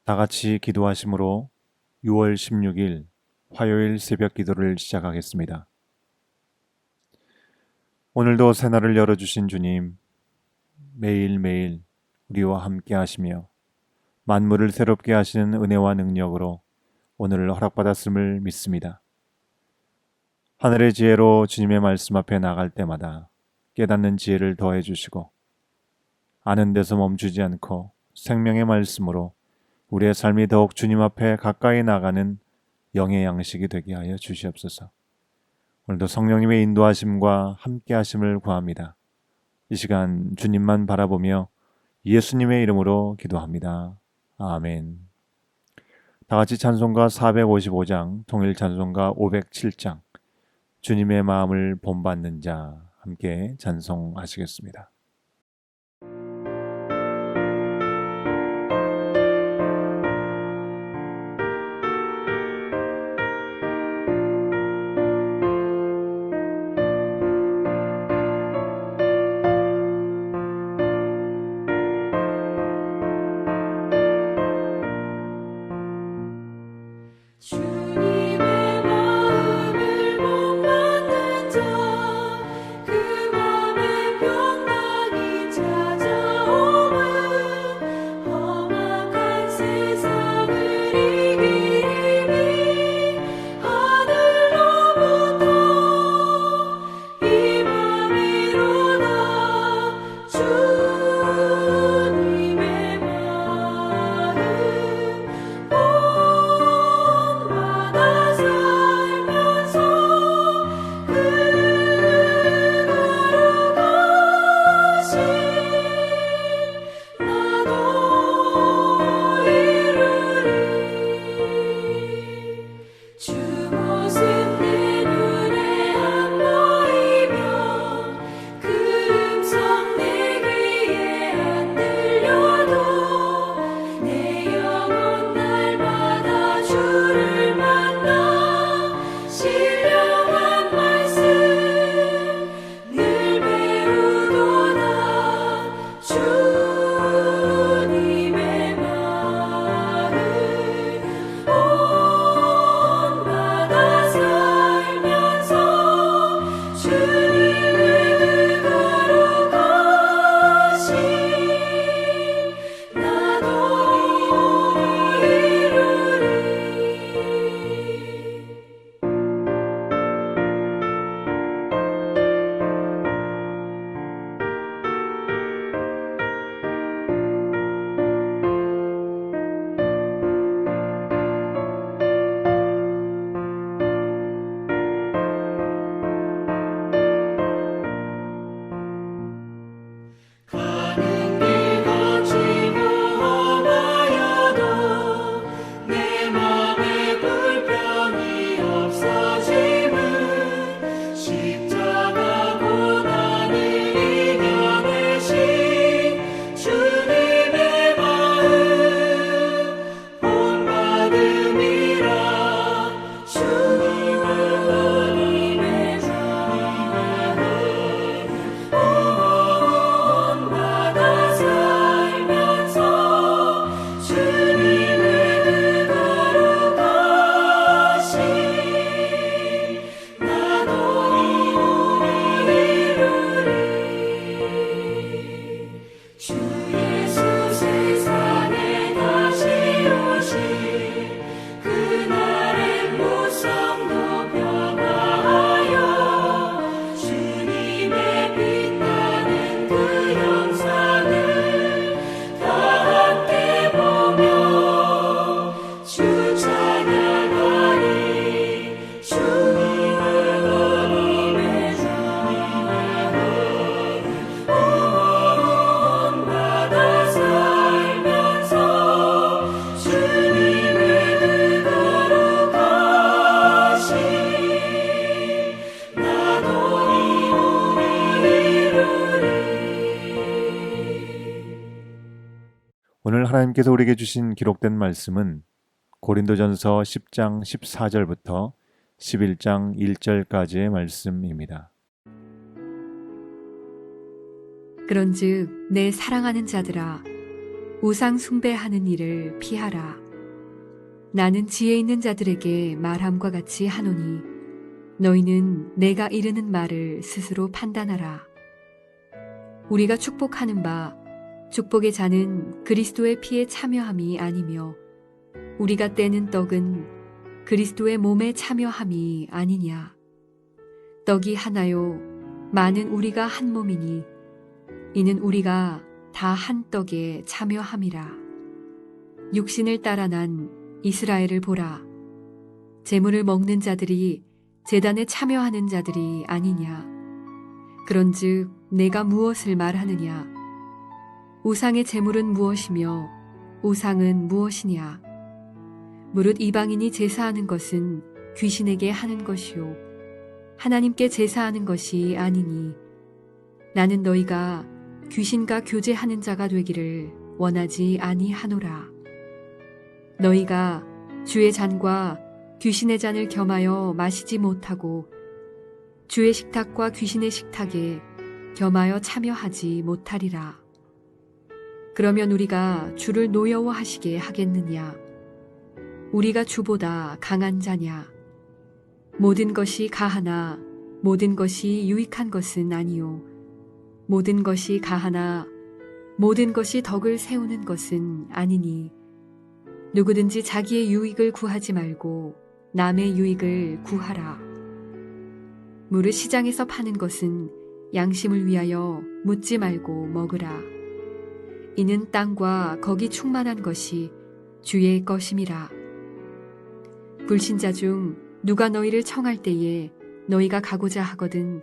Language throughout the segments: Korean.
다 같이 기도하심으로 6월 16일 화요일 새벽 기도를 시작하겠습니다. 오늘도 새날을 열어주신 주님, 매일매일 우리와 함께 하시며 만물을 새롭게 하시는 은혜와 능력으로 오늘을 허락받았음을 믿습니다. 하늘의 지혜로 주님의 말씀 앞에 나갈 때마다 깨닫는 지혜를 더해 주시고 아는 데서 멈추지 않고 생명의 말씀으로 우리의 삶이 더욱 주님 앞에 가까이 나가는 영의 양식이 되게 하여 주시옵소서. 오늘도 성령님의 인도하심과 함께 하심을 구합니다. 이 시간 주님만 바라보며 예수님의 이름으로 기도합니다. 아멘. 다 같이 찬송가 455장, 통일 찬송가 507장, 주님의 마음을 본받는 자 함께 찬송하시겠습니다. 주님의 마음을 본받는 자, 그 맘에 평강이 찾아오면 험악한 세상을 이기리 하늘로부터 이 맘이로다. 주님의 마음 주 모습 내 눈에 안 보이며 그 음성 내 귀에 안 들려도 내 영혼 날마다 주를 만나 신령한 말씀 늘 배우도다. 주님의 마음 본받아 살면서 주님의 거룩하신 나도 이루리. 가는 길 거치고 험하여도 내 맘에 불평이 없어짐은 십자가 고난을 이겨내신 주님의 마음 본받음이라. 주님의 마음 본받아 살면서 주님의 거룩하신 나도 이루리. 주 예수 세상에 다시 오실 그날엔 무성도 변화하여 주님의 빛나는 그 영상을 다 함께 보며 주 찬양하리. 주님의 본받아 살면서 주님의 거룩하신 나도 이루리. 오늘 하나님께서 우리에게 주신 기록된 말씀은 고린도전서 10장 14절부터 11장 1절까지의 말씀입니다. 그런즉 내 사랑하는 자들아 우상 숭배하는 일을 피하라. 나는 지혜 있는 자들에게 말함과 같이 하노니 너희는 내가 이르는 말을 스스로 판단하라. 우리가 축복하는 바 축복의 잔은 그리스도의 피에 참여함이 아니며 우리가 떼는 떡은 그리스도의 몸에 참여함이 아니냐. 떡이 하나요 많은 우리가 한 몸이니 이는 우리가 다 한 떡에 참여함이라. 육신을 따라 난 이스라엘을 보라. 제물을 먹는 자들이 제단에 참여하는 자들이 아니냐. 그런즉 내가 무엇을 말하느냐. 우상의 제물은 무엇이며 우상은 무엇이냐. 무릇 이방인이 제사하는 것은 귀신에게 하는 것이요 하나님께 제사하는 것이 아니니 나는 너희가 귀신과 교제하는 자가 되기를 원하지 아니하노라. 너희가 주의 잔과 귀신의 잔을 겸하여 마시지 못하고 주의 식탁과 귀신의 식탁에 겸하여 참여하지 못하리라. 그러면 우리가 주를 노여워하시게 하겠느냐. 우리가 주보다 강한 자냐. 모든 것이 가하나 모든 것이 유익한 것은 아니요 모든 것이 가하나 모든 것이 덕을 세우는 것은 아니니 누구든지 자기의 유익을 구하지 말고 남의 유익을 구하라. 무릇 시장에서 파는 것은 양심을 위하여 묻지 말고 먹으라. 이는 땅과 거기 충만한 것이 주의 것임이라. 불신자 중 누가 너희를 청할 때에 너희가 가고자 하거든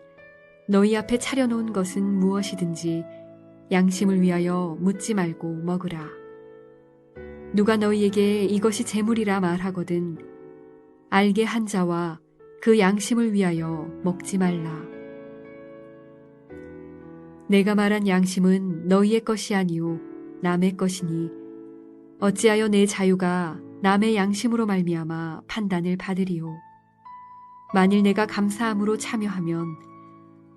너희 앞에 차려놓은 것은 무엇이든지 양심을 위하여 묻지 말고 먹으라. 누가 너희에게 이것이 재물이라 말하거든 알게 한 자와 그 양심을 위하여 먹지 말라. 내가 말한 양심은 너희의 것이 아니요 남의 것이니 어찌하여 내 자유가 남의 양심으로 말미암아 판단을 받으리요. 만일 내가 감사함으로 참여하면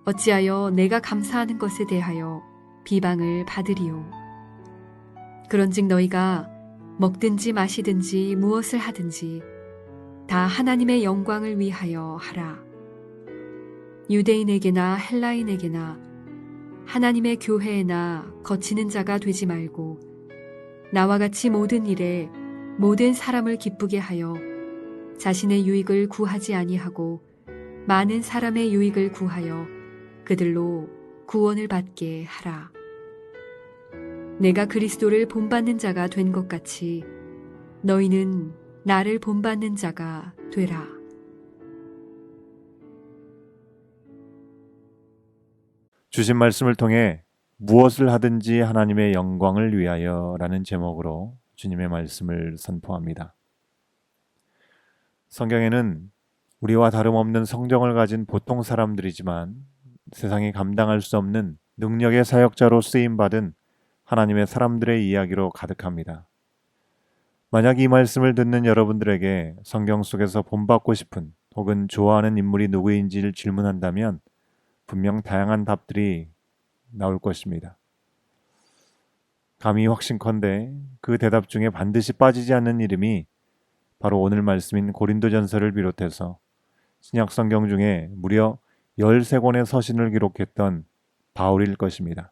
어찌하여 내가 감사하는 것에 대하여 비방을 받으리요. 그런즉 너희가 먹든지 마시든지 무엇을 하든지 다 하나님의 영광을 위하여 하라. 유대인에게나 헬라인에게나 하나님의 교회에나 거치는 자가 되지 말고 나와 같이 모든 일에 모든 사람을 기쁘게 하여 자신의 유익을 구하지 아니하고 많은 사람의 유익을 구하여 그들로 구원을 받게 하라. 내가 그리스도를 본받는 자가 된 것 같이 너희는 나를 본받는 자가 되라. 주신 말씀을 통해 무엇을 하든지 하나님의 영광을 위하여 라는 제목으로 주님의 말씀을 선포합니다. 성경에는 우리와 다름없는 성정을 가진 보통 사람들이지만 세상이 감당할 수 없는 능력의 사역자로 쓰임받은 하나님의 사람들의 이야기로 가득합니다. 만약 이 말씀을 듣는 여러분들에게 성경 속에서 본받고 싶은 혹은 좋아하는 인물이 누구인지를 질문한다면 분명 다양한 답들이 나올 것입니다. 감히 확신컨대 그 대답 중에 반드시 빠지지 않는 이름이 바로 오늘 말씀인 고린도전서를 비롯해서 신약 성경 중에 무려 13권의 서신을 기록했던 바울일 것입니다.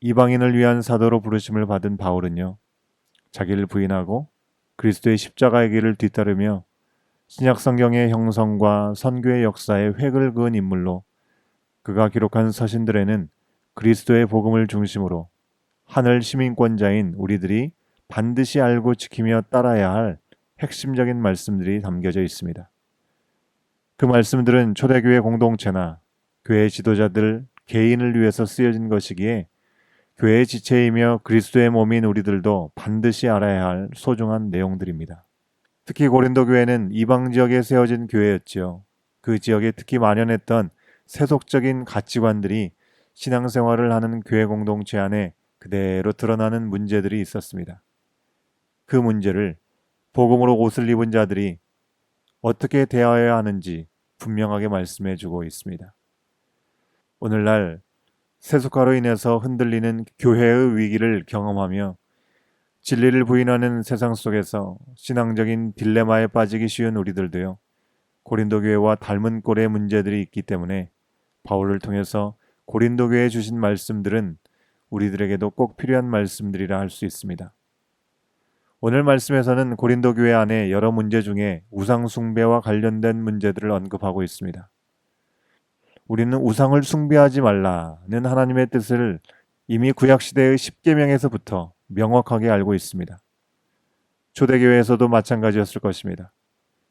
이방인을 위한 사도로 부르심을 받은 바울은요, 자기를 부인하고 그리스도의 십자가의 길을 뒤따르며 신약 성경의 형성과 선교의 역사에 획을 그은 인물로 그가 기록한 서신들에는 그리스도의 복음을 중심으로 하늘 시민권자인 우리들이 반드시 알고 지키며 따라야 할 핵심적인 말씀들이 담겨져 있습니다. 그 말씀들은 초대교회 공동체나 교회 지도자들 개인을 위해서 쓰여진 것이기에 교회의 지체이며 그리스도의 몸인 우리들도 반드시 알아야 할 소중한 내용들입니다. 특히 고린도 교회는 이방 지역에 세워진 교회였지요. 그 지역에 특히 만연했던 세속적인 가치관들이 신앙생활을 하는 교회 공동체 안에 그대로 드러나는 문제들이 있었습니다. 그 문제를 복음으로 옷을 입은 자들이 어떻게 대하여야 하는지 분명하게 말씀해 주고 있습니다. 오늘날 세속화로 인해서 흔들리는 교회의 위기를 경험하며 진리를 부인하는 세상 속에서 신앙적인 딜레마에 빠지기 쉬운 우리들도요. 고린도 교회와 닮은 꼴의 문제들이 있기 때문에 바울을 통해서 고린도 교회에 주신 말씀들은 우리들에게도 꼭 필요한 말씀들이라 할 수 있습니다. 오늘 말씀에서는 고린도 교회 안에 여러 문제 중에 우상 숭배와 관련된 문제들을 언급하고 있습니다. 우리는 우상을 숭배하지 말라는 하나님의 뜻을 이미 구약시대의 십계명에서부터 명확하게 알고 있습니다. 초대교회에서도 마찬가지였을 것입니다.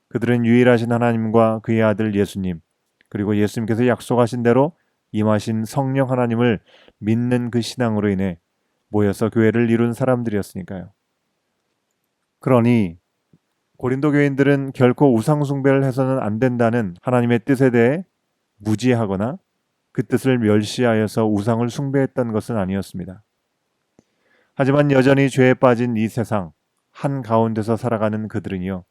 그들은 유일하신 하나님과 그의 아들 예수님, 그리고 예수님께서 약속하신 대로 임하신 성령 하나님을 믿는 그 신앙으로 인해 모여서 교회를 이룬 사람들이었으니까요. 그러니 고린도 교인들은 결코 우상 숭배를 해서는 안 된다는 하나님의 뜻에 대해 무지하거나 그 뜻을 멸시하여서 우상을 숭배했던 것은 아니었습니다. 하지만 여전히 죄에 빠진 이 세상 한가운데서 살아가는 그들은요.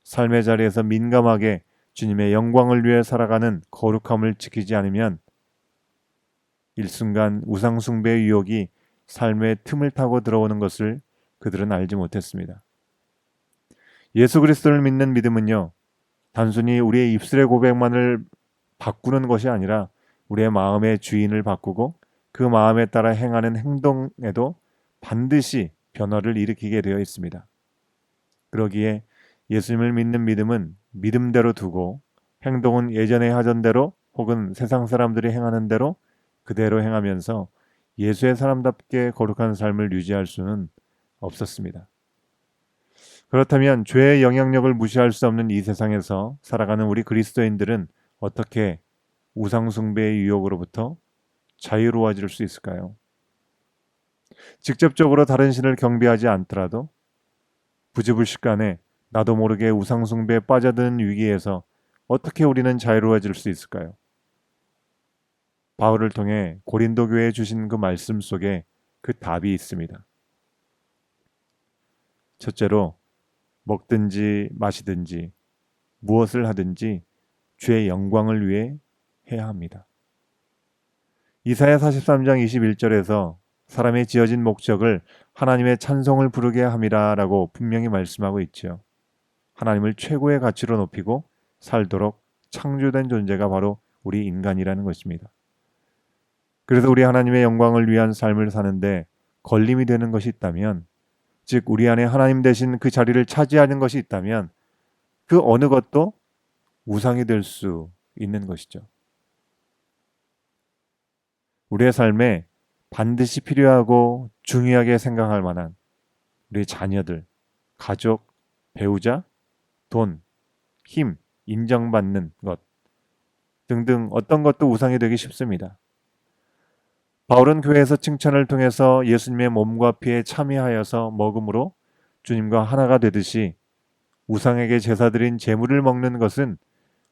삶의 자리에서 민감하게 주님의 영광을 위해 살아가는 거룩함을 지키지 않으면 일순간 우상 숭배의 유혹이 삶의 틈을 타고 들어오는 것을 그들은 알지 못했습니다. 예수 그리스도를 믿는 믿음은요. 단순히 우리의 입술의 고백만을 바꾸는 것이 아니라 우리의 마음의 주인을 바꾸고 그 마음에 따라 행하는 행동에도 반드시 변화를 일으키게 되어 있습니다. 그러기에 예수님을 믿는 믿음은 믿음대로 두고 행동은 예전에 하던 대로 혹은 세상 사람들이 행하는 대로 그대로 행하면서 예수의 사람답게 거룩한 삶을 유지할 수는 없었습니다. 그렇다면 죄의 영향력을 무시할 수 없는 이 세상에서 살아가는 우리 그리스도인들은 어떻게 우상 숭배의 유혹으로부터 자유로워질 수 있을까요? 직접적으로 다른 신을 경배하지 않더라도 부지불식간에 나도 모르게 우상 숭배에 빠져드는 위기에서 어떻게 우리는 자유로워질 수 있을까요? 바울을 통해 고린도 교회에 주신 그 말씀 속에 그 답이 있습니다. 첫째로 먹든지 마시든지 무엇을 하든지 주의 영광을 위해 해야 합니다. 이사야 43장 21절에서 사람의 지어진 목적을 하나님의 찬송을 부르게 함이라 라고 분명히 말씀하고 있죠. 하나님을 최고의 가치로 높이고 살도록 창조된 존재가 바로 우리 인간이라는 것입니다. 그래서 우리 하나님의 영광을 위한 삶을 사는데 걸림이 되는 것이 있다면, 즉 우리 안에 하나님 대신 그 자리를 차지하는 것이 있다면 그 어느 것도 우상이 될 수 있는 것이죠. 우리의 삶에 반드시 필요하고 중요하게 생각할 만한 우리 자녀들, 가족, 배우자, 돈, 힘, 인정받는 것 등등 어떤 것도 우상이 되기 쉽습니다. 바울은 교회에서 칭찬을 통해서 예수님의 몸과 피에 참여하여서 먹음으로 주님과 하나가 되듯이 우상에게 제사드린 제물을 먹는 것은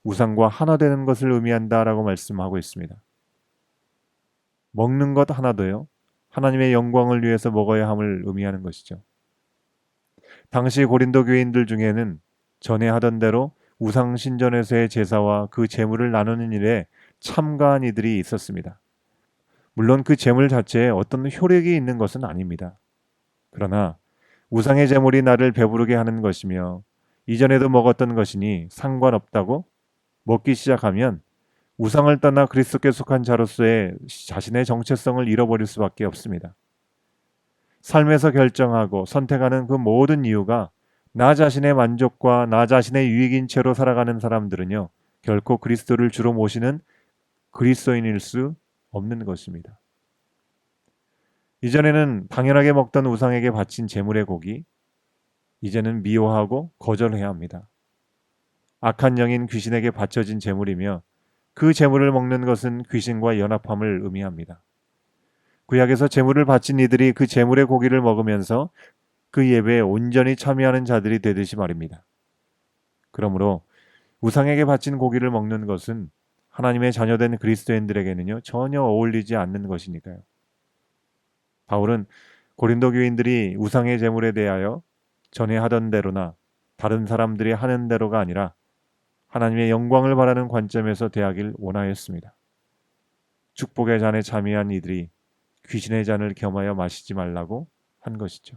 우상과 하나 되는 것을 의미한다라고 말씀하고 있습니다. 먹는 것 하나도요, 하나님의 영광을 위해서 먹어야 함을 의미하는 것이죠. 당시 고린도 교인들 중에는 전에 하던 대로 우상 신전에서의 제사와 그 제물을 나누는 일에 참가한 이들이 있었습니다. 물론 그 제물 자체에 어떤 효력이 있는 것은 아닙니다. 그러나 우상의 제물이 나를 배부르게 하는 것이며 이전에도 먹었던 것이니 상관없다고 먹기 시작하면 우상을 떠나 그리스도께 속한 자로서의 자신의 정체성을 잃어버릴 수밖에 없습니다. 삶에서 결정하고 선택하는 그 모든 이유가 나 자신의 만족과 나 자신의 유익인 채로 살아가는 사람들은요, 결코 그리스도를 주로 모시는 그리스도인일 수 없는 것입니다. 이전에는 당연하게 먹던 우상에게 바친 제물의 고기, 이제는 미워하고 거절해야 합니다. 악한 영인 귀신에게 바쳐진 제물이며 그 제물을 먹는 것은 귀신과 연합함을 의미합니다. 구약에서 제물을 바친 이들이 그 제물의 고기를 먹으면서 그 예배에 온전히 참여하는 자들이 되듯이 말입니다. 그러므로 우상에게 바친 고기를 먹는 것은 하나님의 자녀된 그리스도인들에게는요, 전혀 어울리지 않는 것이니까요. 바울은 고린도 교인들이 우상의 제물에 대하여 전에 하던 대로나 다른 사람들이 하는 대로가 아니라 하나님의 영광을 바라는 관점에서 대하길 원하였습니다. 축복의 잔에 참여한 이들이 귀신의 잔을 겸하여 마시지 말라고 한 것이죠.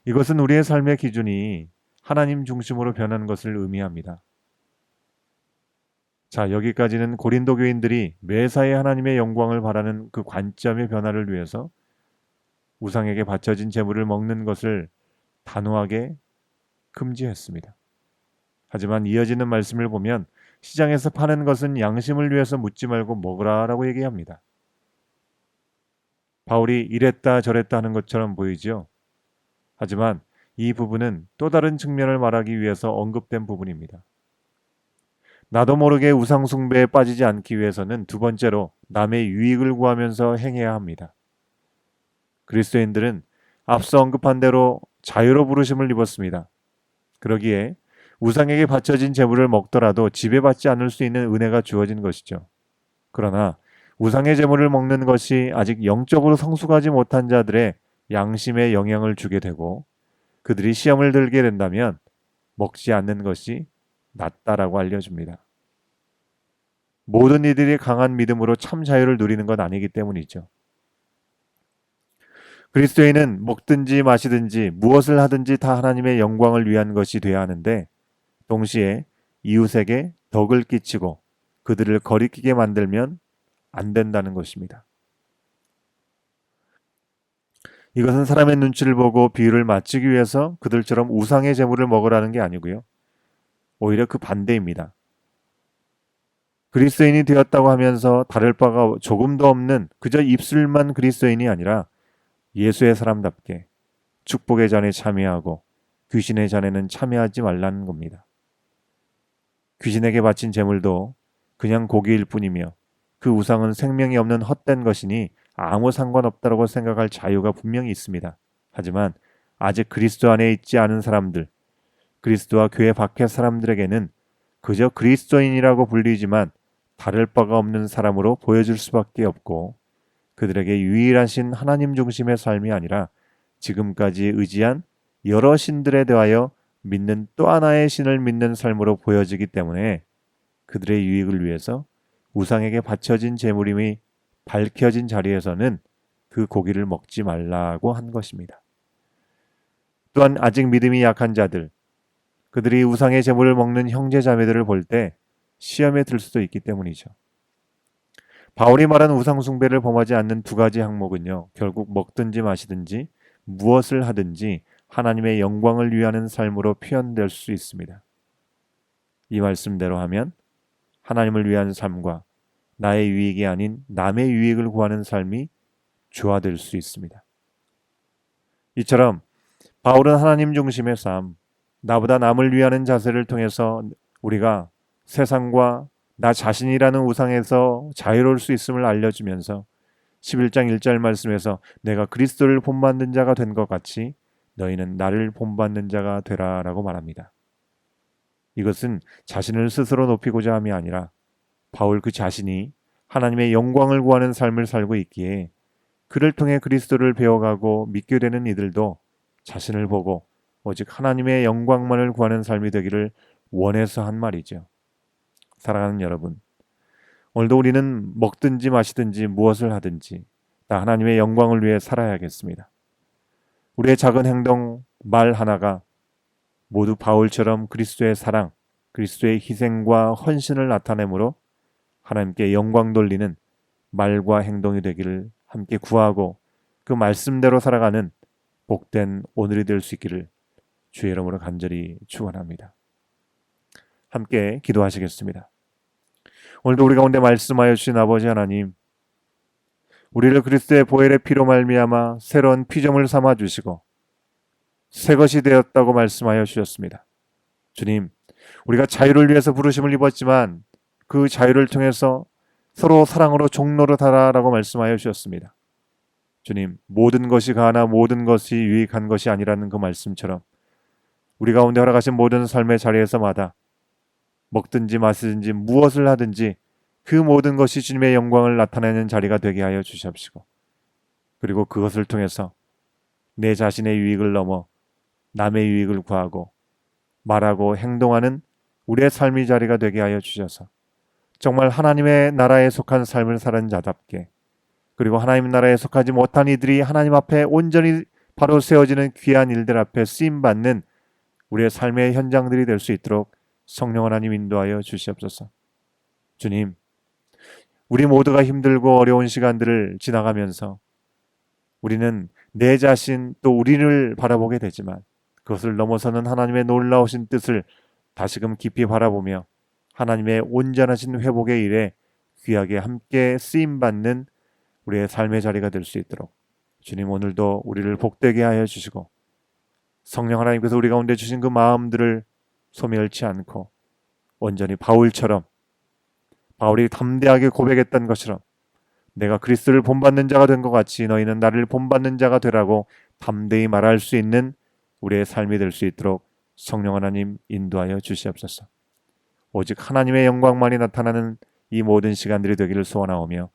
이것은 우리의 삶의 기준이 하나님 중심으로 변한 것을 의미합니다. 자, 여기까지는 고린도 교인들이 매사에 하나님의 영광을 바라는 그 관점의 변화를 위해서 우상에게 바쳐진 제물을 먹는 것을 단호하게 금지했습니다. 하지만 이어지는 말씀을 보면 시장에서 파는 것은 양심을 위해서 묻지 말고 먹으라라고 얘기합니다. 바울이 이랬다 저랬다 하는 것처럼 보이죠. 하지만 이 부분은 또 다른 측면을 말하기 위해서 언급된 부분입니다. 나도 모르게 우상 숭배에 빠지지 않기 위해서는 두 번째로 남의 유익을 구하면서 행해야 합니다. 그리스도인들은 앞서 언급한 대로 자유로 부르심을 입었습니다. 그러기에 우상에게 바쳐진 제물을 먹더라도 지배받지 않을 수 있는 은혜가 주어진 것이죠. 그러나 우상의 제물을 먹는 것이 아직 영적으로 성숙하지 못한 자들의 양심에 영향을 주게 되고 그들이 시험을 들게 된다면 먹지 않는 것이 낫다라고 알려줍니다. 모든 이들이 강한 믿음으로 참 자유를 누리는 건 아니기 때문이죠. 그리스도인은 먹든지 마시든지 무엇을 하든지 다 하나님의 영광을 위한 것이 되어야 하는데 동시에 이웃에게 덕을 끼치고 그들을 거리끼게 만들면 안 된다는 것입니다. 이것은 사람의 눈치를 보고 비유를 맞추기 위해서 그들처럼 우상의 제물을 먹으라는 게 아니고요. 오히려 그 반대입니다. 그리스도인이 되었다고 하면서 다를 바가 조금도 없는 그저 입술만 그리스도인이 아니라 예수의 사람답게 축복의 잔에 참여하고 귀신의 잔에는 참여하지 말라는 겁니다. 귀신에게 바친 제물도 그냥 고기일 뿐이며 그 우상은 생명이 없는 헛된 것이니 아무 상관없다고 생각할 자유가 분명히 있습니다. 하지만 아직 그리스도 안에 있지 않은 사람들, 그리스도와 교회 밖의 사람들에게는 그저 그리스도인이라고 불리지만 다를 바가 없는 사람으로 보여줄 수밖에 없고 그들에게 유일하신 하나님 중심의 삶이 아니라 지금까지 의지한 여러 신들에 대하여 믿는 또 하나의 신을 믿는 삶으로 보여지기 때문에 그들의 유익을 위해서 우상에게 바쳐진 제물임이 밝혀진 자리에서는 그 고기를 먹지 말라고 한 것입니다. 또한 아직 믿음이 약한 자들, 그들이 우상의 제물을 먹는 형제 자매들을 볼 때 시험에 들 수도 있기 때문이죠. 바울이 말한 우상 숭배를 범하지 않는 두 가지 항목은요. 결국 먹든지 마시든지 무엇을 하든지 하나님의 영광을 위하는 삶으로 표현될 수 있습니다. 이 말씀대로 하면 하나님을 위한 삶과 나의 유익이 아닌 남의 유익을 구하는 삶이 조화될 수 있습니다. 이처럼 바울은 하나님 중심의 삶, 나보다 남을 위하는 자세를 통해서 우리가 세상과 나 자신이라는 우상에서 자유로울 수 있음을 알려주면서 11장 1절 말씀에서 내가 그리스도를 본받는 자가 된 것 같이 너희는 나를 본받는 자가 되라 라고 말합니다. 이것은 자신을 스스로 높이고자 함이 아니라 바울 그 자신이 하나님의 영광을 구하는 삶을 살고 있기에 그를 통해 그리스도를 배워가고 믿게 되는 이들도 자신을 보고 오직 하나님의 영광만을 구하는 삶이 되기를 원해서 한 말이죠. 사랑하는 여러분, 오늘도 우리는 먹든지 마시든지 무엇을 하든지 다 하나님의 영광을 위해 살아야겠습니다. 우리의 작은 행동, 말 하나가 모두 바울처럼 그리스도의 사랑, 그리스도의 희생과 헌신을 나타내므로 하나님께 영광 돌리는 말과 행동이 되기를 함께 구하고 그 말씀대로 살아가는 복된 오늘이 될 수 있기를 주의 이름으로 간절히 축원합니다. 함께 기도하시겠습니다. 오늘도 우리 가운데 말씀하여 주신 아버지 하나님, 우리를 그리스도의 보혈의 피로 말미암아 새로운 피조물 삼아 주시고 새 것이 되었다고 말씀하여 주셨습니다. 주님, 우리가 자유를 위해서 부르심을 입었지만 그 자유를 통해서 서로 사랑으로 종노릇하라라고 말씀하여 주셨습니다. 주님, 모든 것이 가하나 모든 것이 유익한 것이 아니라는 그 말씀처럼 우리 가운데 허락하신 모든 삶의 자리에서마다 먹든지 마시든지 무엇을 하든지 그 모든 것이 주님의 영광을 나타내는 자리가 되게 하여 주시옵시고 그리고 그것을 통해서 내 자신의 유익을 넘어 남의 유익을 구하고 말하고 행동하는 우리의 삶의 자리가 되게 하여 주셔서 정말 하나님의 나라에 속한 삶을 사는 자답게, 그리고 하나님 나라에 속하지 못한 이들이 하나님 앞에 온전히 바로 세워지는 귀한 일들 앞에 쓰임받는 우리의 삶의 현장들이 될 수 있도록 성령 하나님 인도하여 주시옵소서. 주님, 우리 모두가 힘들고 어려운 시간들을 지나가면서 우리는 내 자신 또 우리를 바라보게 되지만 그것을 넘어서는 하나님의 놀라우신 뜻을 다시금 깊이 바라보며 하나님의 온전하신 회복의 일에 귀하게 함께 쓰임받는 우리의 삶의 자리가 될 수 있도록 주님 오늘도 우리를 복되게 하여 주시고, 성령 하나님께서 우리 가운데 주신 그 마음들을 소멸치 않고 온전히 바울처럼, 바울이 담대하게 고백했던 것처럼 내가 그리스도를 본받는 자가 된 것 같이 너희는 나를 본받는 자가 되라고 담대히 말할 수 있는 우리의 삶이 될 수 있도록 성령 하나님 인도하여 주시옵소서. 오직 하나님의 영광만이 나타나는 이 모든 시간들이 되기를 소원하오며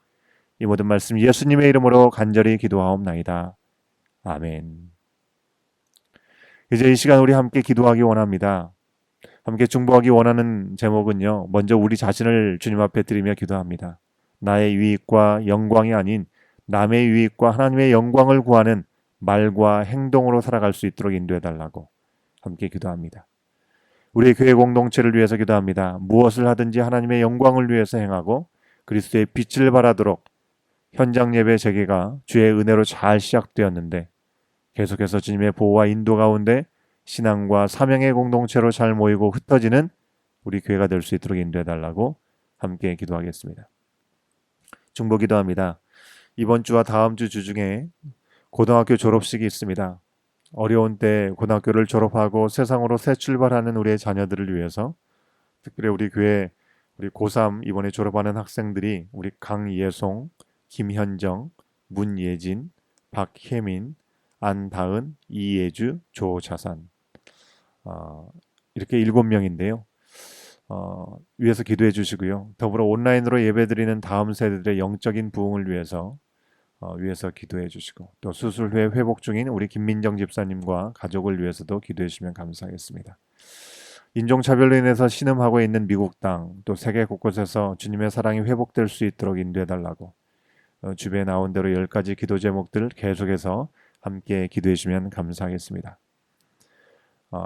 이 모든 말씀 예수님의 이름으로 간절히 기도하옵나이다. 아멘. 이제 이 시간 우리 함께 기도하기 원합니다. 함께 중보하기 원하는 제목은요, 먼저 우리 자신을 주님 앞에 드리며 기도합니다. 나의 유익과 영광이 아닌 남의 유익과 하나님의 영광을 구하는 말과 행동으로 살아갈 수 있도록 인도해달라고 함께 기도합니다. 우리 교회 공동체를 위해서 기도합니다. 무엇을 하든지 하나님의 영광을 위해서 행하고 그리스도의 빛을 발하도록 현장 예배 재개가 주의 은혜로 잘 시작되었는데 계속해서 주님의 보호와 인도 가운데 신앙과 사명의 공동체로 잘 모이고 흩어지는 우리 교회가 될 수 있도록 인도해달라고 함께 기도하겠습니다. 중보 기도합니다. 이번 주와 다음 주 중에 고등학교 졸업식이 있습니다. 어려운 때 고등학교를 졸업하고 세상으로 새 출발하는 우리의 자녀들을 위해서, 특별히 우리 교회 우리 고3 이번에 졸업하는 학생들이 우리 강예송, 김현정, 문예진, 박혜민, 안다은, 이예주, 조자산 이렇게 7명인데요. 위에서 기도해 주시고요. 더불어 온라인으로 예배드리는 다음 세대들의 영적인 부흥을 위해서 위에서 기도해 주시고, 또 수술 후에 회복 중인 우리 김민정 집사님과 가족을 위해서도 기도해 주시면 감사하겠습니다. 인종차별로 인해서 신음하고 있는 미국 땅, 또 세계 곳곳에서 주님의 사랑이 회복될 수 있도록 인도해 달라고 주변에 나온 대로 10가지 기도 제목들 계속해서 함께 기도해 주시면 감사하겠습니다.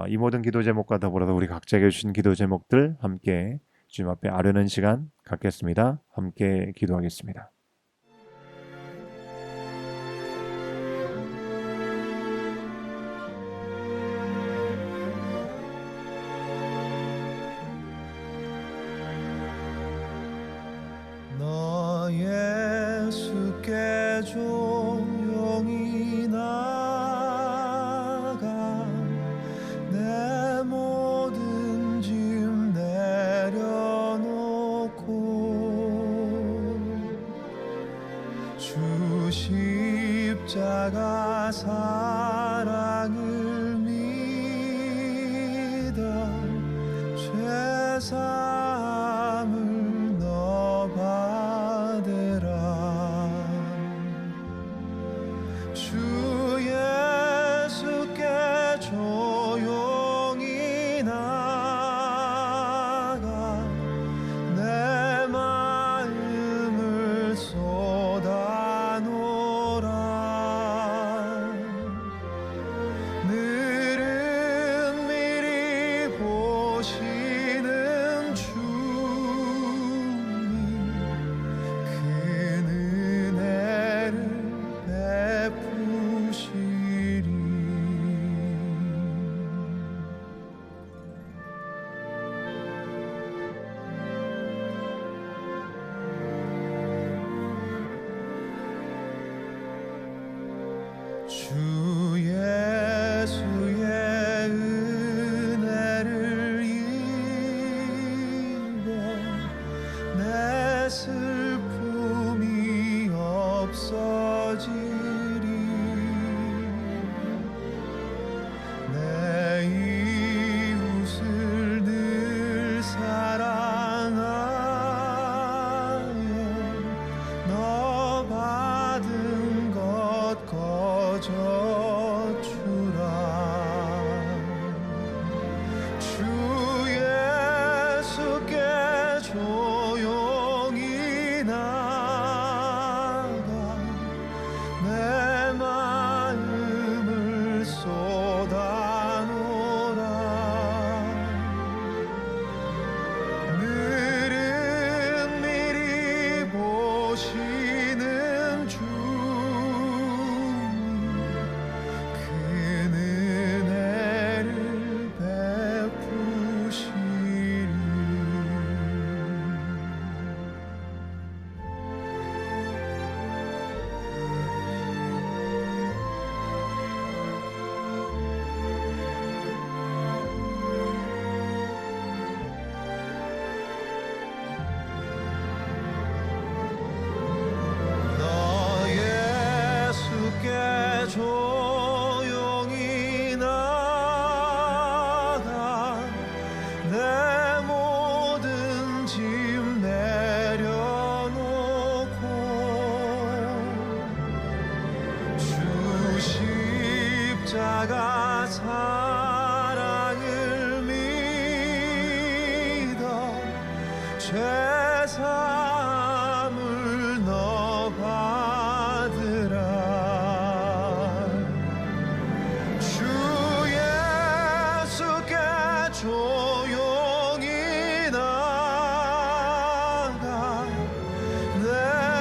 이 모든 기도 제목과 더불어서 우리 각자에게 주신 기도 제목들 함께 주님 앞에 아뢰는 시간 갖겠습니다. 함께 기도하겠습니다. 너 예수께 조용히 나가 내 모든 짐 내려놓고 주 십자가 사랑을 믿어 죄사함을 너 받으라. 주 예수께 조용히 나가 내 마음을 쏟아놓으라. 늘은 미리 보시는 주님 그 은혜를 베푸시리. 주 예수의 은혜를 입어 내 슬픔이 없어지리. 내 이웃을 늘 사랑하여 너 받은 것 거저 나가 사랑을 믿어 죄사함을 너 받으라. 주 예수께 조용히 나가 내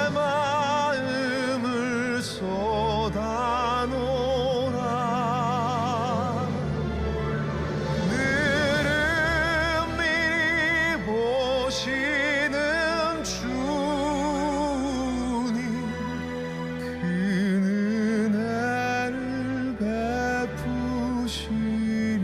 마음을 쏟아놓으라. 늘은 미리 보시는 주님 그 은혜를 베푸시리.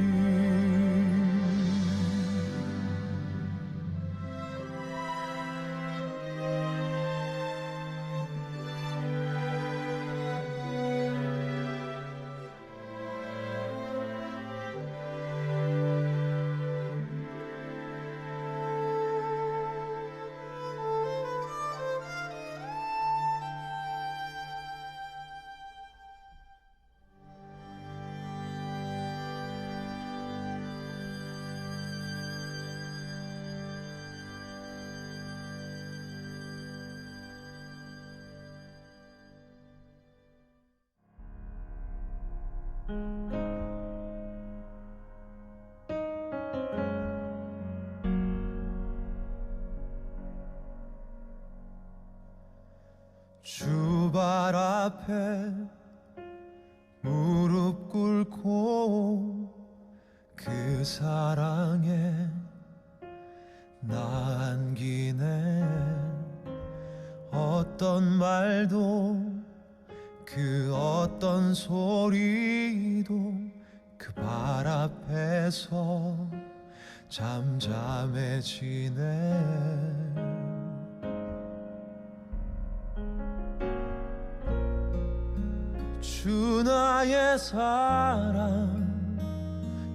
주 발 앞에 무릎 꿇고 그 사랑에 나 안기네. 어떤 말도 그 어떤 소리도 그 발 앞에서 잠잠해지네. 주 나의 사랑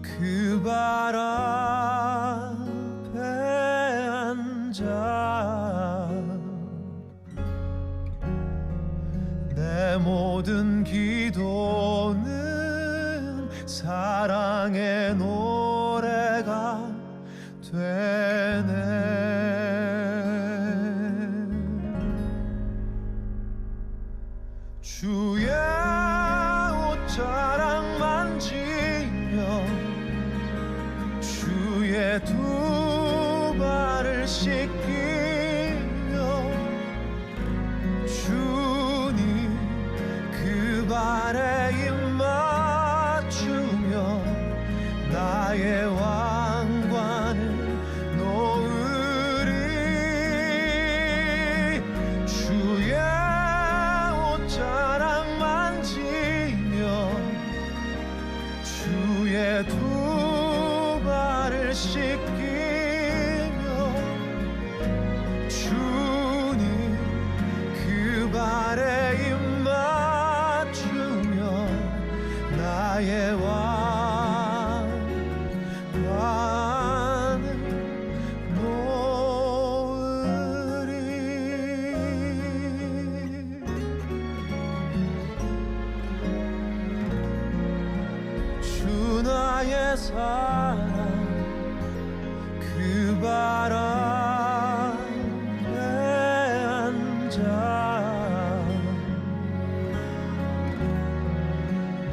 그 발 앞에 앉아 내 모든 기도는 사랑의 노래가 되네. 주의 옷자락 만지며 주의 두 발을 씻기며 주님 그 발에 입 맞추며 나의 왕관을 놓으리. 주의 옷자락 만지며 주의 두 발을 씻기며 주님 그 발에 입 맞추며 나의 왕관을 놓으리. 주 나의 사랑 그 발 앞에 앉아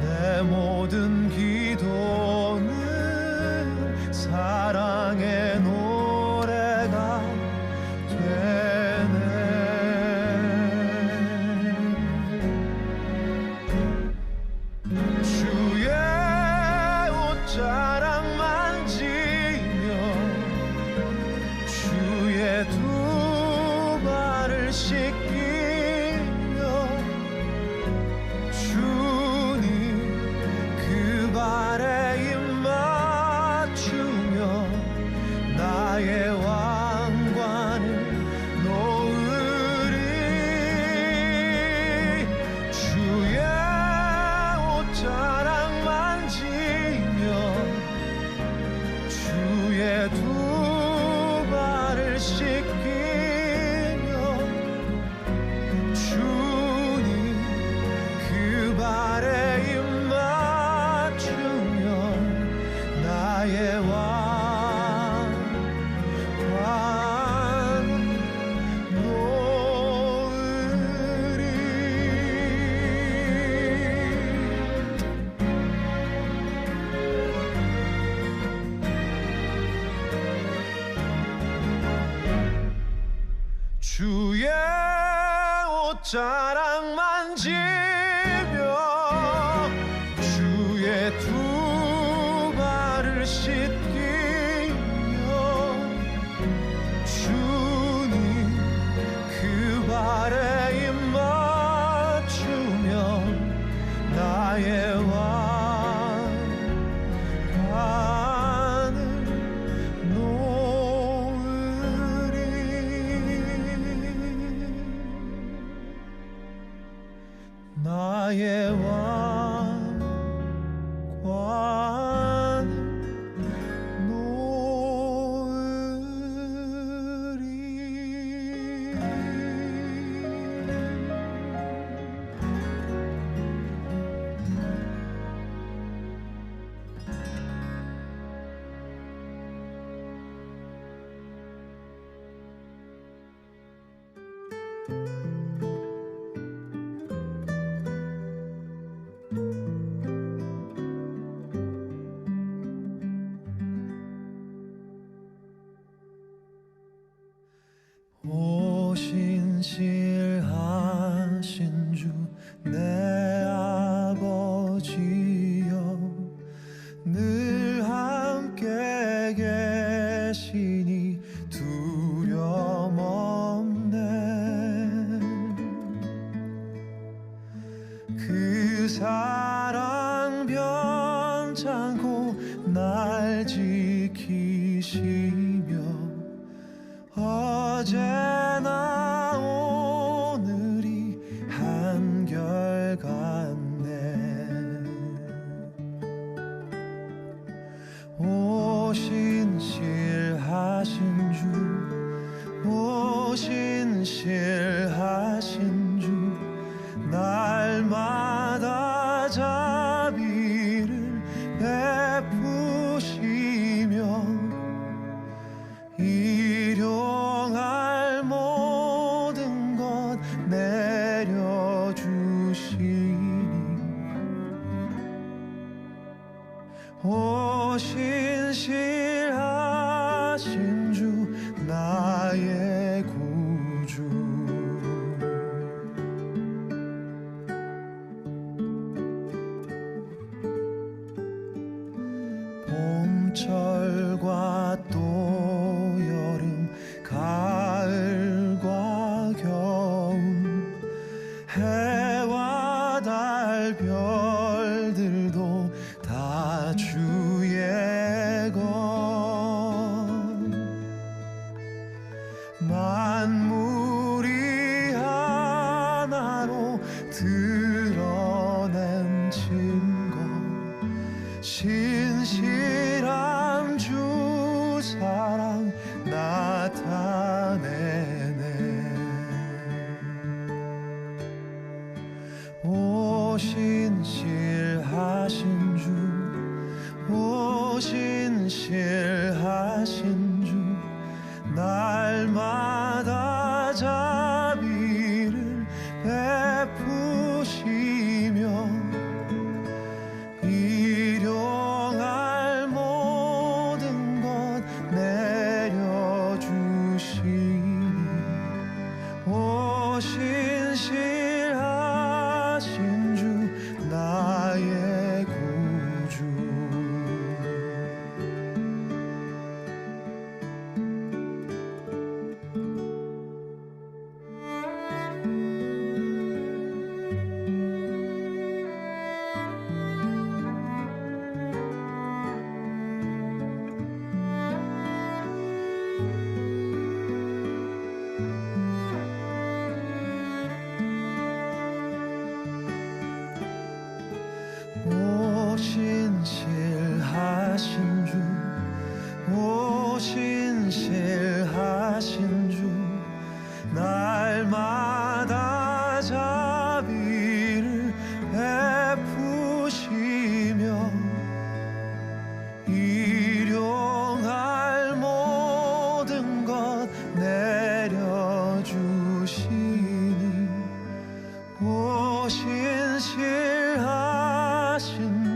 내 모든 기도는 사랑의 노래가 되네. 주의 옷자락 자랑만 지며 주의 두 발을 씻기며 주님 그 발에 입 맞추며 나의 왕관을 놓으리. 나의 왕관을 오신실하신 주 내 아버지여 늘 함께 계시니 두려움 없네. 그 사랑 변찮고 날 지키시며 어제나 오늘이 한결같네. 오신실하신 주 오신실하신 주 날마다 자비를 베푸시며 일용할 모든 것 내려주시니 오신실하신 주 나의 구주. 봄철과 또 여름 가을과 겨울 해와 달 별들도 다 주의 것. 만물이 하나로 드러낸 증거 신실한 주 사랑 나타내네. 오신실하신 주 오신실하신 주 날마다 자비를 베푸시며 일용할 모든 것 내려주시니 오신실하신 주 나의 구주. 오신실하신 주 오신실하신 주 날마다 자비를 베푸시며 일용할 모든 것 내려주시니 오신실하신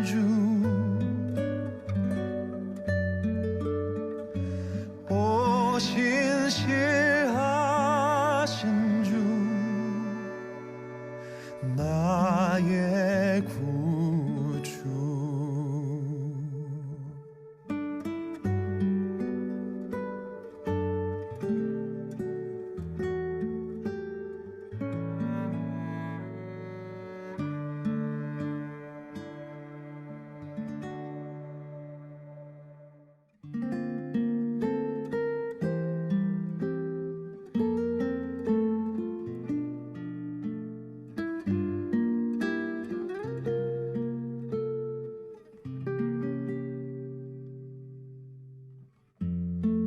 주 오신실하신 주 나의 구주.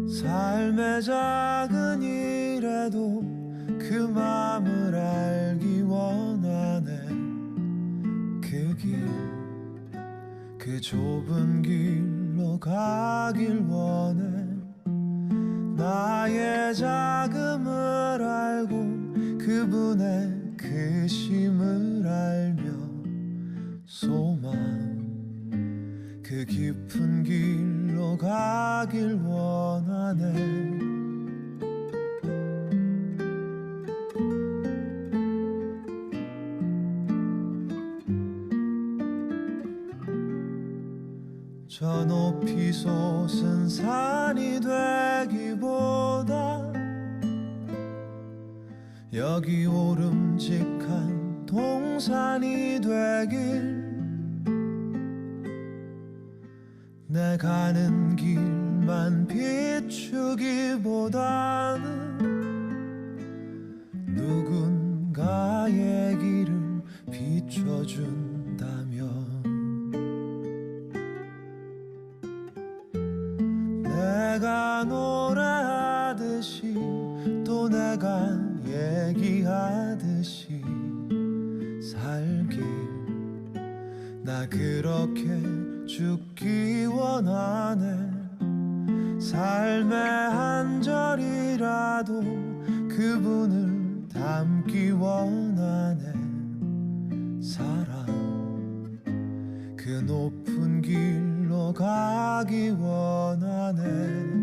삶의 작은 일에도 그 맘을 알기 원하네. 그 좁은 길로 가길 원해. 나의 자금을 알고 그분의 크심을 알며 소망 그 깊은 길로 가길 원하네. 저 높이 솟은 산이 되기보다 여기 오름직한 동산이 되길. 내 가는 길만 비추기보다는 누군가의 길을 비춰준다면 내가 노래하듯이 또 내가 얘기하듯이 살길. 나 그렇게 죽기 원하네. 삶의 한 절이라도 그분을 담기 원하네. 사랑 그 높은 길로 가기 원하네.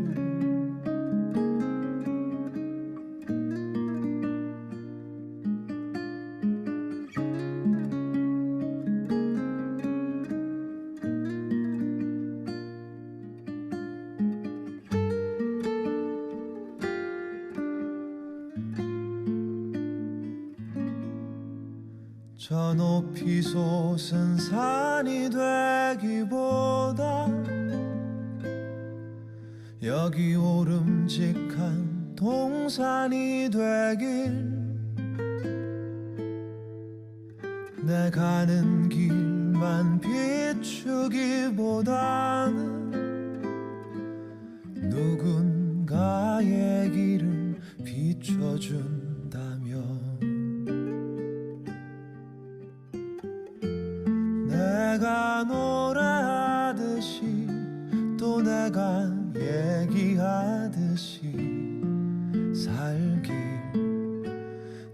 저 높이 솟은 산이 되기보다 여기 오름직한 동산이 되길. 내 가는 길만 비추기보다는 누군가의 길을 비춰준다면 내가 노래하듯이 또 내가 얘기하듯이 살길.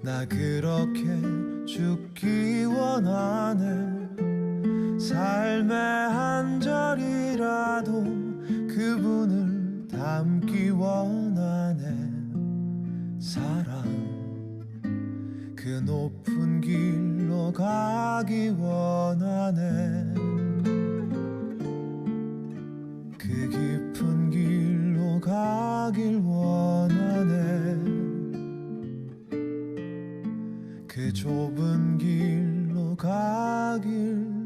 나 그렇게 죽기 원하네. 삶의 한 절이라도 그분을 담기 원하네. 사랑 그 높은 길로 가기 원하네. 그 깊은 길로 가길 원하네. 그 좁은 길로 가길